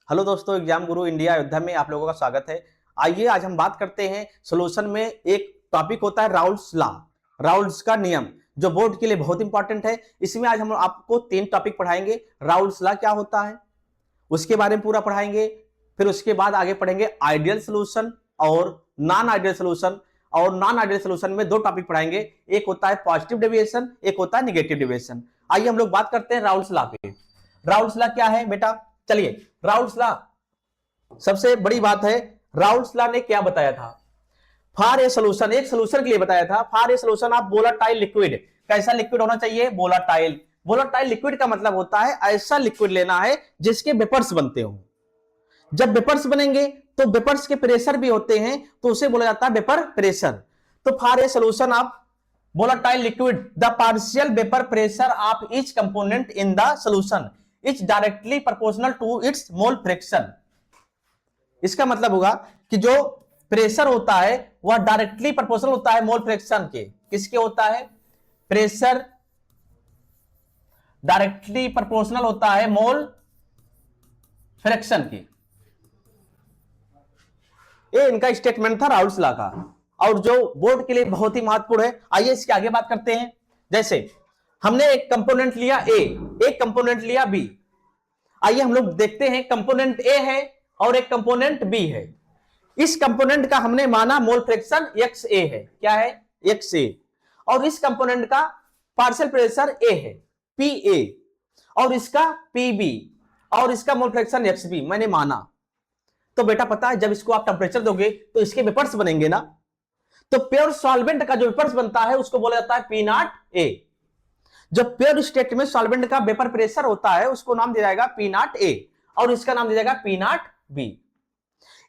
Hello दोस्तों, exam गुरु India Ayodhya में आप लोगों का स्वागत है। आइए आज हम बात करते हैं सॉल्यूशन में। एक टॉपिक होता है राउल्स लॉ, राउल्स का नियम, जो बोर्ड के लिए बहुत इंपॉर्टेंट है। इसमें आज हम आपको 3 टॉपिक पढ़ाएंगे। राउल्स लॉ क्या होता है उसके बारे में पूरा पढ़ाएंगे, फिर उसके बाद आगे पढ़ेंगे आइडियल सोल्यूशन और नॉन आइडियल सोल्यूशन। और नॉन आइडियल सोल्यूशन में 2 टॉपिक पढ़ाएंगे, एक होता है पॉजिटिव डेविएशन, एक होता है नेगेटिव डेविएशन। आइए हम लोग बात करते हैं राउल्स लॉ पे। राउल्स लॉ क्या है बेटा? चलिए, राउल्स लॉ सबसे बड़ी बात है। राउल्स लॉ ने क्या बताया था? फॉर ए सोल्यूशन, एक सोल्यूशन के लिए बताया था। For a solution of volatile liquid, कैसा लिक्विड होना चाहिए? वोलेटाइल। वोलेटाइल लिक्विड का मतलब होता है ऐसा लिक्विड लेना है जिसके वेपर्स बनते हो। जब वेपर्स बनेंगे तो वेपर्स के प्रेशर भी होते हैं, तो उसे बोला जाता है वेपर प्रेशर। तो for a solution of volatile liquid the partial vapor pressure of each component in the solution is directly proportional to its mole fraction। इसका मतलब होगा कि जो प्रेशर होता है वह डायरेक्टली प्रोपोर्शनल होता है मोल फ्रैक्शन के। किसके होता है? प्रेशर डायरेक्टली प्रोपोर्शनल होता है मोल फ्रैक्शन की। ये इनका स्टेटमेंट था राउल्स लॉ का, और जो बोर्ड के लिए बहुत ही महत्वपूर्ण है। आइए इसके आगे बात करते हैं। जैसे हमने एक कंपोनेंट लिया ए, एक कंपोनेंट लिया बी। आइए हम लोग देखते हैं, कंपोनेंट ए है और एक कंपोनेंट बी है। इस कंपोनेंट का हमने माना मोल फ्रैक्शन एक्स ए है। क्या है? एक्स ए। और इस कंपोनेंट का पार्शियल प्रेशर ए है, पी ए, और इसका पी बी, और इसका मोल फ्रैक्शन एक्स बी मैंने माना। तो बेटा पता है, जब इसको आप टेम्परेचर दोगे तो इसके वेपर्स बनेंगे ना। तो प्योर सॉल्वेंट का जो वेपर्स बनता है उसको बोला जाता है पी नॉट ए। जब प्योर स्टेट में सॉल्वेंट का वेपर प्रेशर होता है उसको नाम दिया जाएगा पी नॉट ए, और इसका नाम दिया जाएगा पी नॉट बी।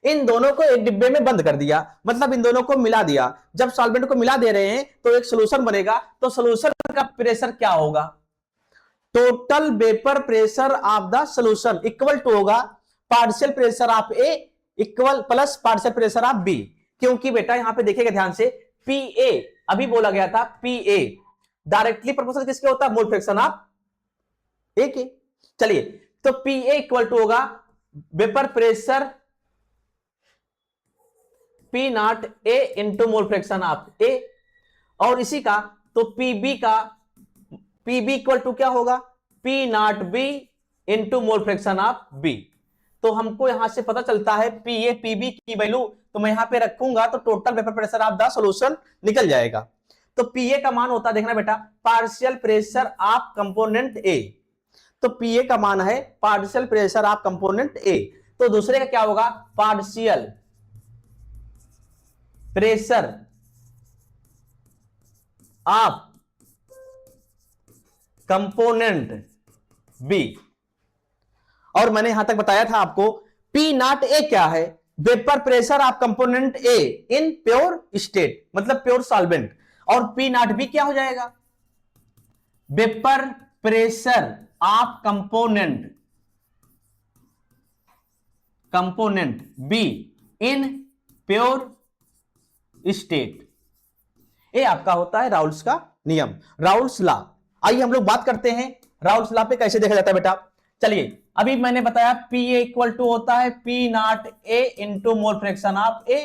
इन दोनों को एक डिब्बे में बंद कर दिया, मतलब इन दोनों को मिला दिया। जब सॉल्वेंट को मिला दे रहे हैं तो एक सोल्यूशन बनेगा। तो सोल्यूशन का प्रेशर क्या होगा? Total vapour pressure of the solution equal to होगा partial pressure of A equal plus partial pressure of B. क्योंकि बेटा यहां पे देखिएगा ध्यान से, पी ए अभी बोला गया था, पी ए डायरेक्टली प्रोपोर्शनल किसके होता है? मोल फ्रैक्शन ऑफ ए के। चलिए, तो पी ए इक्वल टू होगा vapour pressure P not A into mole fraction of A, और इसी का तो पीबी का पीबी इक्वल टू क्या होगा? P not B into mole fraction of B. तो हमको यहां से पता चलता है पी ए पी बी की वैल्यू, तो मैं यहां पे रखूंगा तो total vapour pressure of the solution निकल जाएगा। तो पी ए का मान होता है, देखना बेटा, partial pressure of component A. तो पी ए का मान है partial pressure of component A. तो दूसरे का क्या होगा? Partial pressure of component B. और मैंने यहां तक बताया था आपको, पी नॉट ए क्या है? Vapour pressure of component A in pure state, मतलब प्योर सॉल्वेंट। और पी नॉट बी क्या हो जाएगा? Vapour pressure of component be in pure state. ये आपका होता है राउल्स का नियम, राउल्स लॉ। आइए हम लोग बात करते हैं राउल्स लॉ पे कैसे देखा जाता है बेटा। चलिए, अभी मैंने बताया पी ए इक्वल टू होता है P not A into mole fraction of A.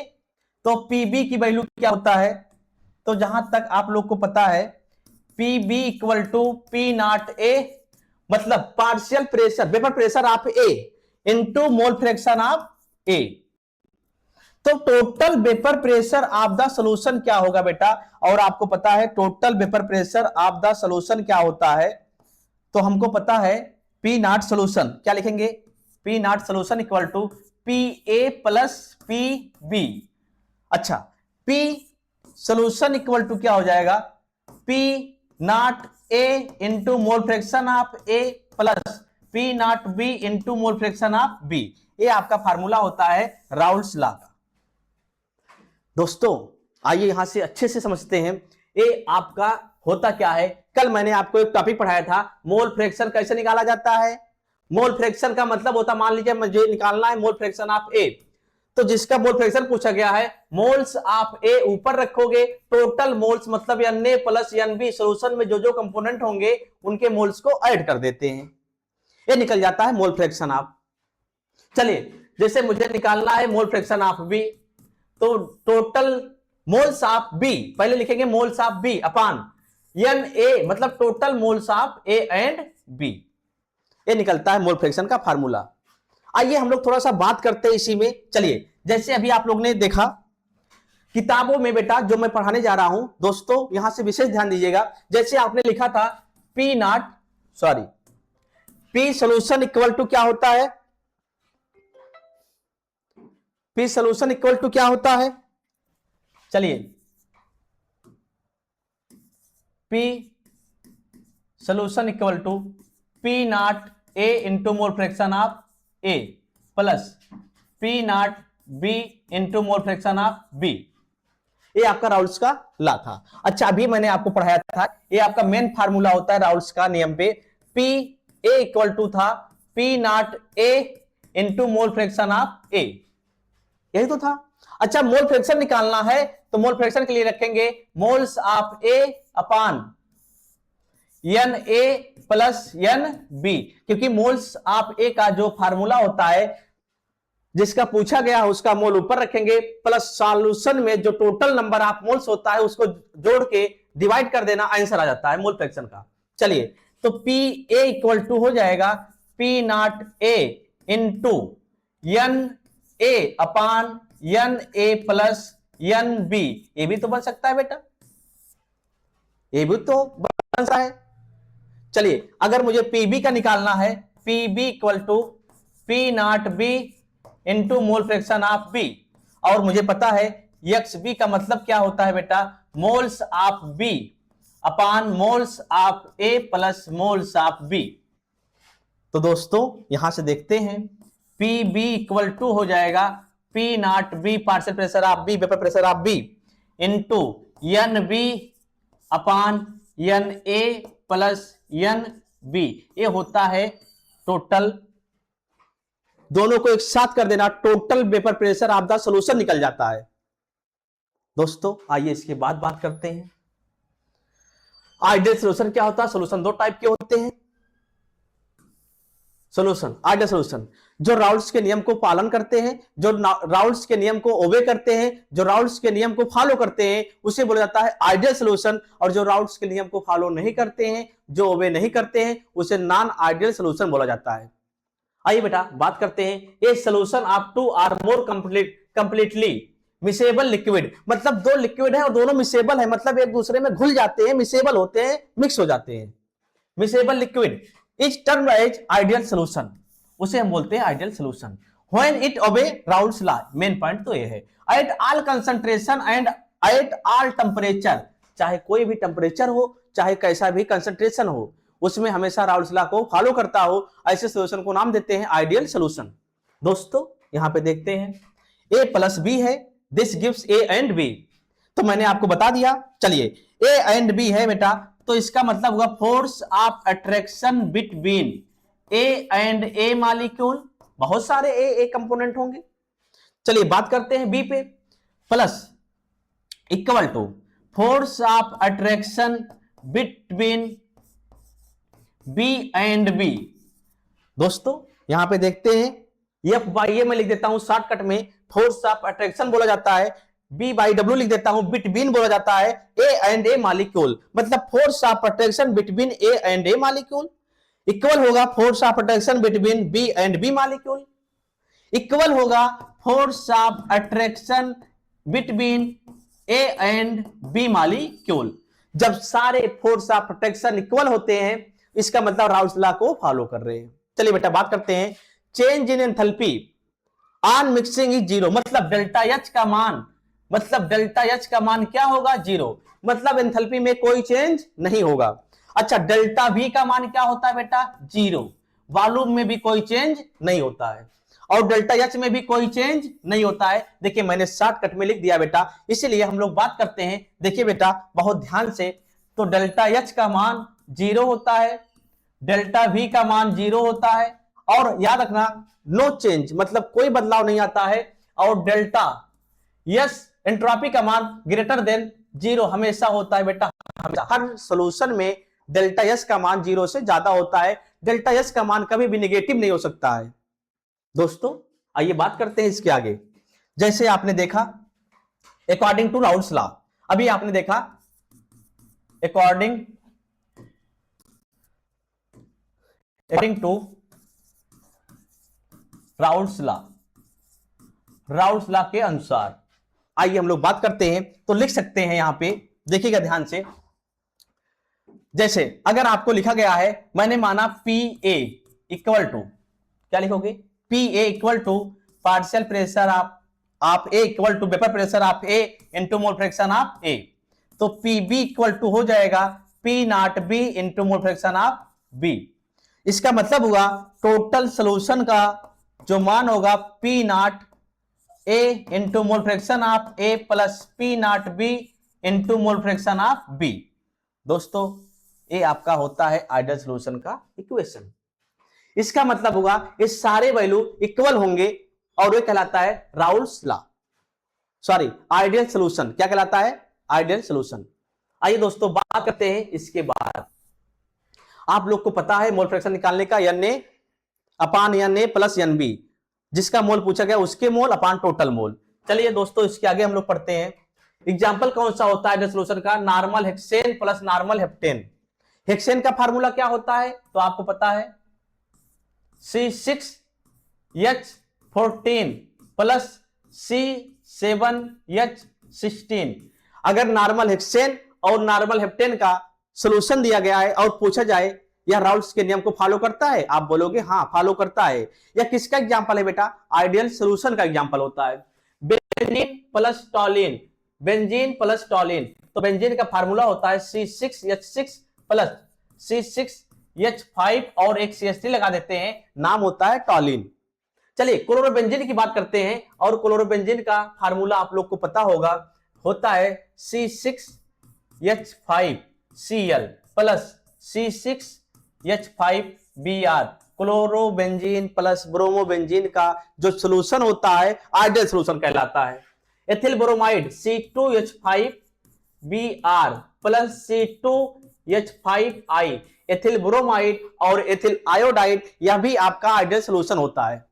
तो पी बी की वैल्यू क्या होता है? तो जहां तक आप लोग को पता है, P B equal to P not A, मतलब partial pressure vapour pressure of A into mole fraction of A. तो total vapour pressure of the solution क्या होगा बेटा? और आपको पता है total vapour pressure of the solution क्या होता है? तो हमको पता है पी नॉट सोल्यूशन, क्या लिखेंगे? P not solution equal to P A plus P B. अच्छा, पी सोल्यूशन इक्वल टू क्या हो जाएगा? P not A into mole fraction of A plus P not B into mole fraction of B. ये आपका formula होता है Raoult's law का। दोस्तों आइए यहां से अच्छे से समझते हैं ये आपका होता क्या है। कल मैंने आपको एक टॉपिक पढ़ाया था, मोल फ्रैक्शन कैसे निकाला जाता है। मोल फ्रैक्शन का मतलब होता, मान लीजिए मुझे निकालना है मोल फ्रैक्शन ऑफ ए, तो जिसका मोल फ्रैक्शन पूछा गया है, मोल्स ऑफ ए ऊपर रखोगे, टोटल मोल्स मतलब N A plus N B, solution में जो जो कंपोनेंट होंगे उनके मोल्स को ऐड कर देते हैं, ये निकल जाता है मोल फ्रैक्शन ऑफ। चलिए, जैसे मुझे निकालना है मोल फ्रैक्शन ऑफ बी, तो टोटल मोल्स ऑफ बी पहले लिखेंगे, moles of B upon N A, मतलब total moles of A and B. ये निकलता है मोल फ्रैक्शन का फार्मूला। आइए हम लोग थोड़ा सा बात करते हैं इसी में। चलिए, जैसे अभी आप लोग ने देखा किताबों में बेटा, जो मैं पढ़ाने जा रहा हूं दोस्तों, यहां से विशेष ध्यान दीजिएगा। जैसे आपने लिखा था P not, sorry, P solution equal to क्या होता है, पी सोल्यूशन इक्वल टू क्या होता है, चलिए, P solution equal to P not A into mole fraction of A plus P not B into mole fraction of B. ये आपका Raoul's का लॉ था। अच्छा, अभी मैंने आपको पढ़ाया था, ये आपका मेन फार्मूला होता है राउल्स का नियम पे। पी ए इक्वल टू था P not A into mole fraction of A, यही तो था। अच्छा, मोल फ्रैक्शन निकालना है तो मोल फ्रैक्शन के लिए रखेंगे moles of A upon N A plus N B, क्योंकि मोल्स ऑफ ए का जो फार्मूला होता है, जिसका पूछा गया है उसका मोल ऊपर रखेंगे, प्लस सॉल्यूशन में जो टोटल नंबर ऑफ मोल्स होता है उसको जोड़ के डिवाइड कर देना, आंसर आ जाता है मोल फ्रैक्शन का। चलिए, तो पी ए इक्वल टू हो जाएगा P not A into N A upon N A plus N B. ये भी तो बन सकता है बेटा, ये भी तो बन सकता है। चलिए, अगर मुझे पीबी का निकालना है, PB equal to P not B into mole fraction of B, और मुझे पता है एक्स बी का मतलब क्या होता है बेटा, moles of B upon moles of A plus moles of B. तो दोस्तों यहां से देखते हैं, पी बी इक्वल टू हो जाएगा P not B partial pressure of B, vapour pressure of B, into N B upon N A plus N B. ये होता है टोटल, दोनों को एक साथ कर देना, total vapour pressure of the solution निकल जाता है। दोस्तों आइए इसके बाद बात करते हैं आइडियल सॉल्यूशन क्या होता है। सॉल्यूशन दो टाइप के होते हैं। सॉल्यूशन, आइडियल सॉल्यूशन जो राउल्स के नियम को पालन करते हैं, जो राउल्स के नियम को ओबे करते हैं, जो राउल्स के नियम को फॉलो करते हैं, उसे बोला जाता है आइडियल सॉल्यूशन। और जो राउल्स के नियम को फॉलो नहीं करते हैं, जो ओबे नहीं करते हैं, उसे नॉन आइडियल सॉल्यूशन बोला जाता है। आइए बेटा बात करते हैं a solution of two or more completely miscible liquid, मतलब दो लिक्विड है और दोनों मिसेबल है, मतलब एक दूसरे में घुल जाते हैं, मिसेबल होते हैं, मिक्स हो जाते हैं। Miscible liquid is termed as ideal solution, उसे हम बोलते हैं ideal solution when it obey Raoult's law. Main point तो ये है, at all concentration and at all temperature, चाहे कोई भी टेम्परेचर हो, चाहे कैसा भी कंसंट्रेशन हो, उसमें हमेशा राउल्स लॉ को फॉलो करता हो, ऐसे सॉल्यूशन को नाम देते हैं आइडियल सॉल्यूशन। दोस्तों यहां पे देखते हैं ए प्लस बी है, this gives A and B, तो मैंने आपको बता दिया। चलिए, ए एंड बी है बेटा, तो इसका मतलब होगा force of attraction between A and A molecule, बहुत सारे ए कंपोनेंट होंगे। चलिए बात करते हैं बी पे, plus equal to force of attraction between B and B. दोस्तों यहां पे देखते हैं एफ बाई ए मैं लिख देता हूं शॉर्टकट में, फोर्स ऑफ अट्रैक्शन बोला जाता है, बी बाई डब्ल्यू लिख देता हूं, बिटवीन बोला जाता है ए एंड ए मॉलिक्यूल, मतलब force of attraction between A and A molecule equal होगा force of attraction between B and B molecule, equal होगा force of attraction between A and B molecule. जब सारे force of attraction equal होते हैं, इसका मतलब Raoult's law को follow कर रहे हैं। चलिए बेटा बात करते हैं change in enthalpy on mixing is zero, मतलब डेल्टा एच का मान, मतलब डेल्टा एच का मान क्या होगा, जीरो, मतलब एंथैल्पी में कोई चेंज नहीं होगा। अच्छा, डेल्टा वी का मान क्या होता है बेटा, जीरो, वॉल्यूम में भी कोई चेंज नहीं होता है, और डेल्टा एच में भी कोई चेंज नहीं होता है। देखिए मैंने शॉर्टकट में लिख दिया बेटा, इसीलिए हम लोग बात करते हैं। देखिए बेटा बहुत ध्यान से, तो डेल्टा एच का मान जीरो होता है, डेल्टा वी का मान जीरो होता है, और याद रखना नो चेंज, मतलब कोई बदलाव नहीं आता है, और डेल्टा यस एंट्रोपी का मान ग्रेटर देन जीरो हमेशा होता है बेटा। हर सॉल्यूशन में डेल्टा एस का मान जीरो से ज्यादा होता है, डेल्टा एस का मान कभी भी नेगेटिव नहीं हो सकता है। दोस्तों आइए बात करते हैं इसके आगे। जैसे आपने देखा अकॉर्डिंग टू राउल्स लॉ, अभी आपने देखा according to Raoult's law, Raoult's law के अनुसार आइए हम लोग बात करते हैं। तो लिख सकते हैं यहां पे, देखिएगा ध्यान से। जैसे अगर आपको लिखा गया है, मैंने माना पी ए इक्वल टू, क्या लिखोगे, P A equal to partial pressure of A equal to vapour pressure of A into mole fraction of A. तो पी बी इक्वल टू हो जाएगा P not B into mole fraction of B. इसका मतलब हुआ total solution का जो मान होगा P not A into mole fraction of A plus P not B into mole fraction of B. दोस्तों ये आपका होता है आइडियल सॉल्यूशन का इक्वेशन। इसका मतलब होगा ये सारे वैल्यू इक्वल होंगे और ये कहलाता है Raoult's law, sorry ideal solution. क्या कहलाता है, आइडियल सॉल्यूशन। आइए दोस्तों बात करते हैं इसके बाद। आप लोग को पता है मोल फ्रैक्शन निकालने का N A upon N A plus N B, जिसका मोल पूछा गया उसके मोल अपान टोटल मोल। चलिए दोस्तों इसके आगे हम लोग पढ़ते हैं। एग्जाम्पल कौन सा होता है आइडियल सॉल्यूशन का, normal hexane plus normal heptane. Hexane का फार्मूला क्या होता है तो आपको पता है C6H14 प्लस C7H16। अगर नॉर्मल हेक्सेन और नॉर्मल हेप्टेन का सॉल्यूशन दिया गया है और पूछा जाए यह राउल्स के नियम को फॉलो करता है, आप बोलोगे हाँ फॉलो करता है। यह किसका एग्जांपल है बेटा, आइडियल सॉल्यूशन का एग्जांपल होता है। बेंजीन प्लस टॉलिन, बेंजीन प्लस टॉलिन, तो बेंजीन का फार्मूला होता है C6H6 प्लस C6H5 और एक CH3 लगा देते हैं, नाम होता है टॉलिन। चलिए क्लोरोबेंजीन की बात करते हैं, और क्लोरोबेंजीन का फार्मूला आप लोग को पता होगा, होता है C6H5Cl plus C6H5Br। Chlorobenzene plus bromobenzene का जो सॉल्यूशन होता है आइडियल सॉल्यूशन कहलाता है। Ethyl bromide C2H5Br plus C2H5I, ethyl bromide और एथिल आयोडाइड, यह भी आपका आइडियल सॉल्यूशन होता है।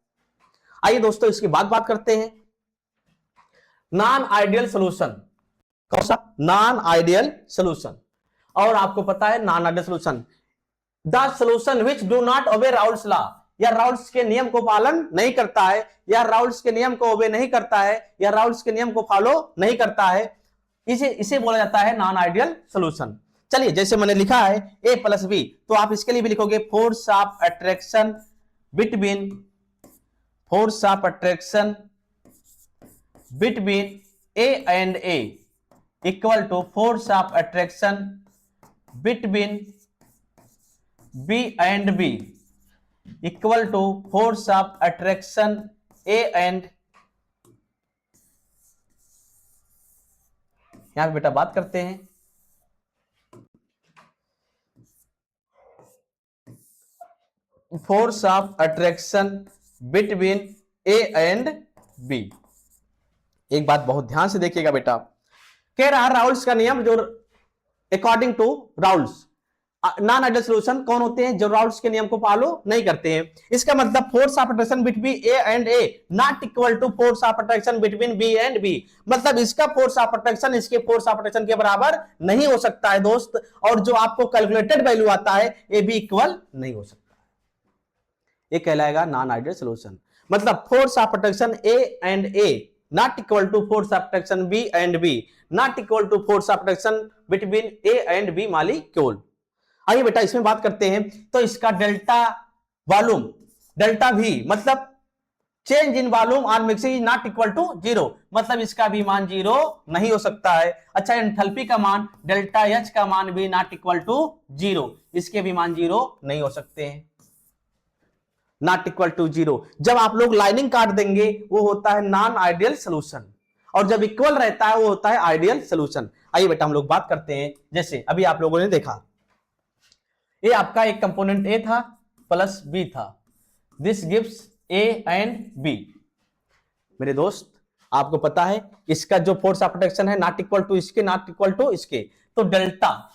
आइए दोस्तों इसकी बात करते हैं। नॉन आइडियल सॉल्यूशन, कौन सा, नॉन आइडियल सॉल्यूशन। और आपको पता है non ideal solution, the solution which do not obey Raoult's law, या राउल्स के नियम को पालन नहीं करता है, या राउल्स के नियम को ओबे नहीं करता है, या राउल्स के नियम को फॉलो नहीं करता है, इसे बोला जाता है नॉन आइडियल सॉल्यूशन। चलिए जैसे मैंने लिखा है A प्लस बी, तो आप इसके लिए भी लिखोगे force of attraction between, force of attraction between A and A equal to force of attraction between B and B equal to force of attraction A and, यहां पे बेटा बात करते हैं force of attraction between A and B. एक बात बहुत ध्यान से देखिएगा बेटा, कह रहा राउल्स का नियम, जो according to Raoult's non ideal solution कौन होते हैं, जो राउल्स के नियम को फॉलो नहीं करते हैं। इसका मतलब force of attraction between A and A not equal to force of attraction between B and B. मतलब इसका फोर्स ऑफ अट्रैक्शन इसके फोर्स ऑफ अट्रैक्शन के बराबर नहीं हो सकता है दोस्त, और जो आपको कैलकुलेटेड वैल्यू आता है ये भी इक्वल नहीं हो सकता। ये कहलाएगा नॉन आइडियल सॉल्यूशन। मतलब force of attraction A and A not equal to force of attraction B and B not equal to force of attraction between A and B molecule. आइए बेटा इसमें बात करते हैं। तो इसका डेल्टा वॉल्यूम, डेल्टा वी मतलब change in volume on mixing is not equal to zero, मतलब इसका भी मान जीरो नहीं हो सकता है। अच्छा एंथैल्पी का मान, डेल्टा एच का मान भी नॉट इक्वल टू जीरो, इसके भी मान जीरो नहीं हो सकते हैं, नॉट इक्वल टू जीरो। जब आप लोग लाइनिंग काट देंगे वो होता है नॉन आइडियल सॉल्यूशन, और जब इक्वल रहता है वो होता है आइडियल सॉल्यूशन। आइए बेटा हम लोग बात करते हैं, जैसे अभी आप लोगों ने देखा ये आपका एक कंपोनेंट ए था प्लस बी था, this gives A and B. मेरे दोस्त आपको पता है इसका जो फोर्स ऑफ अट्रैक्शन है नॉट इक्वल टू इसके, नॉट इक्वल टू इसके, तो delta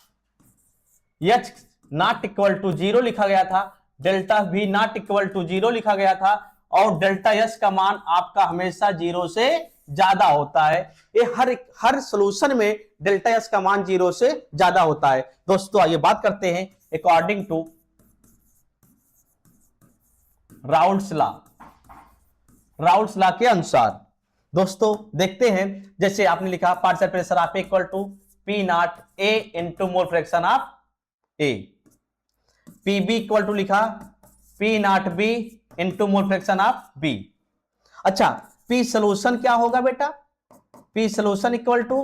H not equal to zero लिखा गया था, delta V not equal to zero लिखा गया था, और डेल्टा एस का मान आपका हमेशा 0 से ज्यादा होता है। ये हर सॉल्यूशन में डेल्टा एस का मान 0 से ज्यादा होता है। दोस्तों आइए बात करते हैं according to Raoult's law. Raoult's law के अनुसार दोस्तों देखते हैं, जैसे आपने लिखा partial pressure of equal to P not A into mole fraction of A, P B equal to लिखा P not B into mole fraction of B. अच्छा, पी सोल्यूशन क्या होगा बेटा? P solution equal to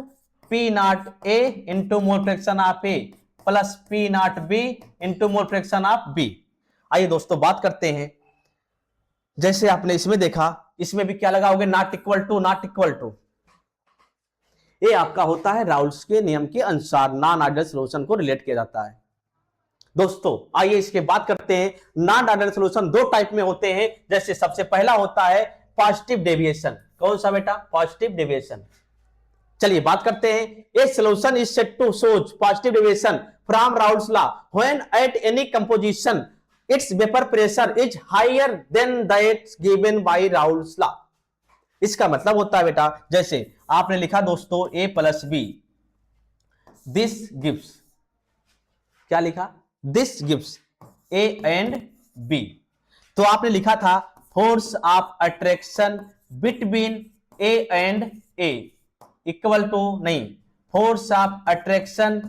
P not A into mole fraction of A plus P not B into mole fraction of B. आइए दोस्तों बात करते हैं, जैसे आपने इसमें देखा, इसमें भी क्या लगाओगे? Not equal to, not equal to. ये आपका होता है राउल्स के नियम के अनुसार नॉन आइडियल सॉल्यूशन को रिलेट किया जाता है। दोस्तों आइए इसके बात करते हैं। नॉन आइडियल सॉल्यूशन दो टाइप में होते हैं। जैसे सबसे पहला होता है पॉजिटिव डेविएशन। कौन सा बेटा? Positive deviation. चलिए बात करते हैं। A solution is said to shows positive deviation from Raoult's law when at any composition its vapor pressure is higher than that given by Raoult's law। इसका मतलब होता है बेटा, जैसे आपने लिखा दोस्तों a plus B, this gives, क्या लिखा? this gives a and b। तो आपने लिखा था force of attraction between a and a equal to, नहीं, force of attraction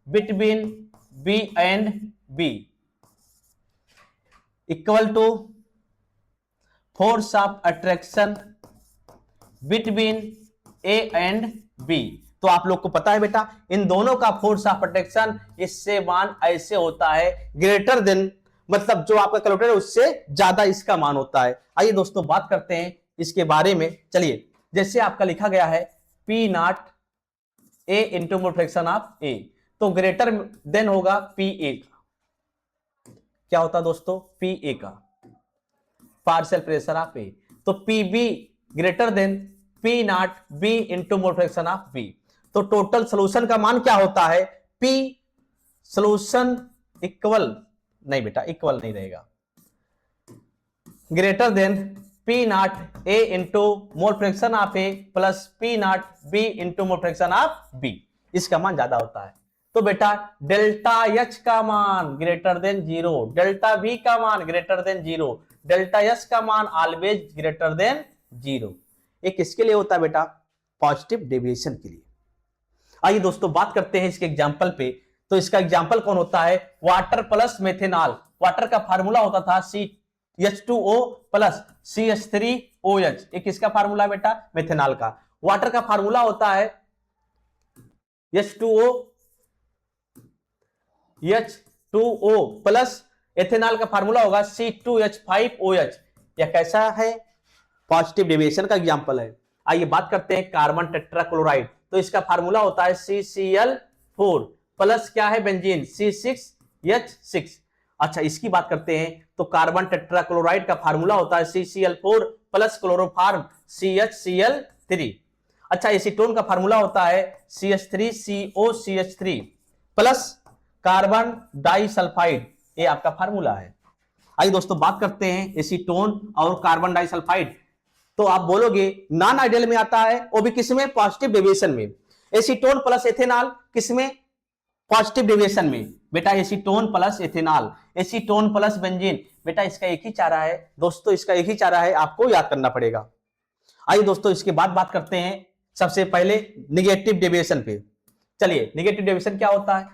between b and b equal to force of attraction between A and B. तो आप लोग को पता है बेटा, इन दोनों का फोर्स ऑफ अट्रैक्शन इससे मान ऐसे होता है ग्रेटर देन, मतलब जो आपका कैलकुलेटर है उससे ज्यादा इसका मान होता है। आइए दोस्तों बात करते हैं इसके बारे में। चलिए, जैसे आपका लिखा गया है P not A into mole fraction of A, तो ग्रेटर देन होगा पी ए। क्या होता दोस्तों? पी ए का पार्शियल प्रेशर ऑफ ए। तो P B greater than P not B into mole fraction of B. तो टोटल सोल्यूशन का मान क्या होता है? पी सोल्यूशन इक्वल, नहीं बेटा इक्वल नहीं रहेगा, greater than P not A into mole fraction of A plus P not B into mole fraction of B. इसका मान ज्यादा होता है। तो बेटा डेल्टा एच का मान ग्रेटर देन 0, डेल्टा वी का मान ग्रेटर देन 0, डेल्टा एस का मान ऑलवेज ग्रेटर देन 0। ये किसके लिए होता है बेटा? पॉजिटिव डेविएशन के लिए। आइए दोस्तों बात करते हैं इसके एग्जांपल पे। तो इसका एग्जांपल कौन होता है? Water plus methanol. वाटर का फार्मूला होता था CH2O प्लस CH3OH। ये किसका फार्मूला है बेटा? मेथेनॉल का। वाटर का फार्मूला होता है H2O प्लस एथेनॉल का फार्मूला होगा C2H5OH। यह कैसा है? पॉजिटिव डेविएशन का एग्जांपल है। आइए बात करते हैं कार्बन टेट्राक्लोराइड। तो इसका फार्मूला होता है CCl4 प्लस क्या है? Benzene C6H6। अच्छा, इसकी बात करते हैं तो कार्बन टेट्राक्लोराइड का फार्मूला होता है CCl4 प्लस क्लोरोफॉर्म CHCl3। अच्छा, एसीटोन का फार्मूला होता है CH3COCH3 प्लस कार्बन डाइसल्फाइड। ये आपका फार्मूला है। आइए दोस्तों बात करते हैं एसीटोन और कार्बन डाइसल्फाइड। तो आप बोलोगे नॉन आइडियल में आता है, वो भी किसमें? पॉजिटिव डेविएशन में। एसीटोन प्लस एथेनॉल किसमें? पॉजिटिव डेविएशन में। बेटा acetone plus ethanol, acetone plus benzene. बेटा इसका एक ही चारा है दोस्तों, इसका एक ही चारा है, आपको याद करना पड़ेगा। आइए दोस्तों इसके बाद बात करते हैं सबसे पहले निगेटिव डेविएशन पे। चलिए, निगेटिव डेविएशन क्या होता है?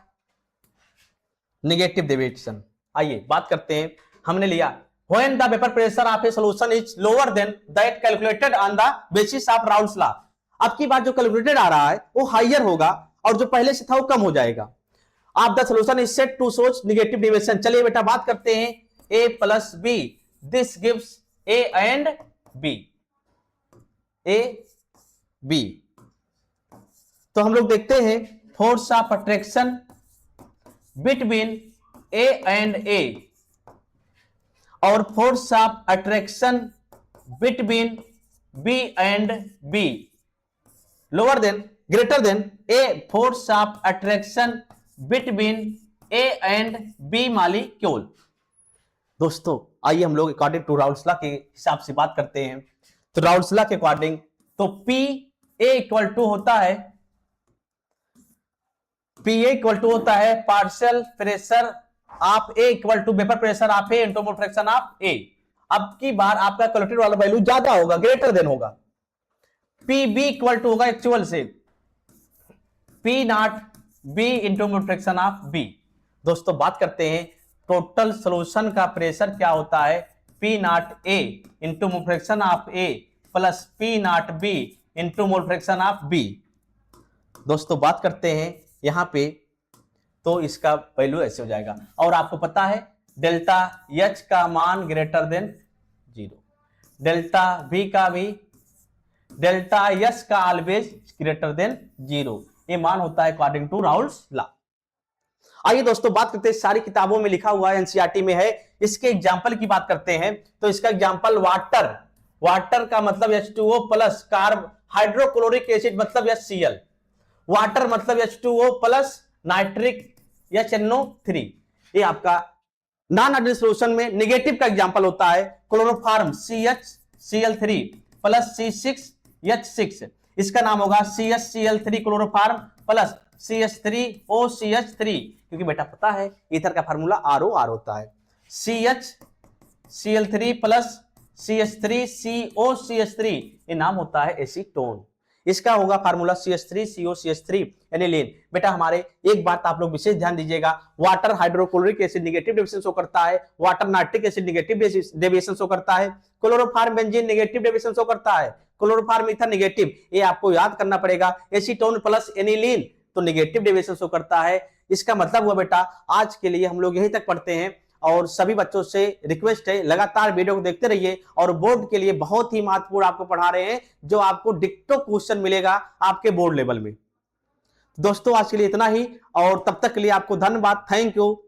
नेगेटिव डेविएशन, आइए बात करते हैं। हमने लिया when the vapour pressure of A solution is lower than that calculated on the basis of Raoult's law. अब की बार जो कैलकुलेटेड आ रहा है वो हायर होगा और जो पहले से था वो कम हो जाएगा। Of the solution is said to shows negative deviation. चलिए बेटा बात करते हैं a plus B, this gives a and b, a b। तो हम लोग देखते हैं force of attraction between A and A और force of attraction between B and B lower than greater than A force of attraction between A and B molecule. दोस्तों आइए हम लोग अकॉर्डिंग टू राउल्स लॉ के हिसाब से बात करते हैं। तो राउल्स लॉ के अकॉर्डिंग तो पी ए इक्वल टू होता है, पी ए इक्वल टू होता है partial pressure of A equal to vapour pressure of A into mole fraction of A. अब की बार आपका कैलकुलेटेड वाला वैल्यू ज्यादा होगा, ग्रेटर देन होगा। पी बी इक्वल टू होगा एक्चुअल से P not B into mole fraction of B. दोस्तों बात करते हैं टोटल सोल्यूशन का प्रेशर क्या होता है, P not A into mole fraction of A plus P not B into mole fraction of B. दोस्तों बात करते हैं यहां पे तो इसका वैल्यू ऐसे हो जाएगा। और आपको पता है डेल्टा एच का मान ग्रेटर देन 0, डेल्टा वी का भी, डेल्टा एस का ऑलवेज ग्रेटर देन 0। ये मान होता है अकॉर्डिंग टू राउल्स लॉ। आइए दोस्तों बात करते हैं, सारी किताबों में लिखा हुआ है, एनसीईआरटी में है। इसके एग्जांपल की बात करते हैं तो इसका एग्जांपल वाटर, वाटर का मतलब H2O plus carb hydrochloric acid मतलब HCl, वाटर मतलब H2O प्लस नाइट्रिक HNO3। ये आपका नॉन आइडियल सॉल्यूशन में नेगेटिव का एग्जांपल होता है क्लोरोफॉर्म CHCl3 प्लस C6H6। इसका नाम होगा CHCl3 क्लोरोफॉर्म प्लस CH3OCH3, क्योंकि बेटा पता है ईथर का फार्मूला ROR होता है। CHCl3 प्लस CH3COCH3 ये नाम होता है एसीटोन। इसका होगा फार्मूला CH3COCH3 एनिलीन। बेटा हमारे एक बात आप लोग विशेष ध्यान दीजिएगा, water hydrochloric acid negative deviation show करता है, water nitric acid negative deviation show करता है, chloroform benzene negative deviation show करता है, क्लोरोफॉर्म ईथर नेगेटिव। ये आपको याद करना पड़ेगा। एसीटोन प्लस एनिलीन तो नेगेटिव डेविएशन शो करता है। इसका मतलब हुआ बेटा आज के लिए हम लोग यहीं तक पढ़ते हैं और सभी बच्चों से रिक्वेस्ट है लगातार वीडियो को देखते रहिए और बोर्ड के लिए बहुत ही महत्वपूर्ण आपको पढ़ा रहे हैं जो आपको डिक्टो क्वेश्चन मिलेगा आपके बोर्ड लेवल में। दोस्तों आज के लिए इतना ही और तब तक के लिए आपको धन्यवाद, थैंक यू।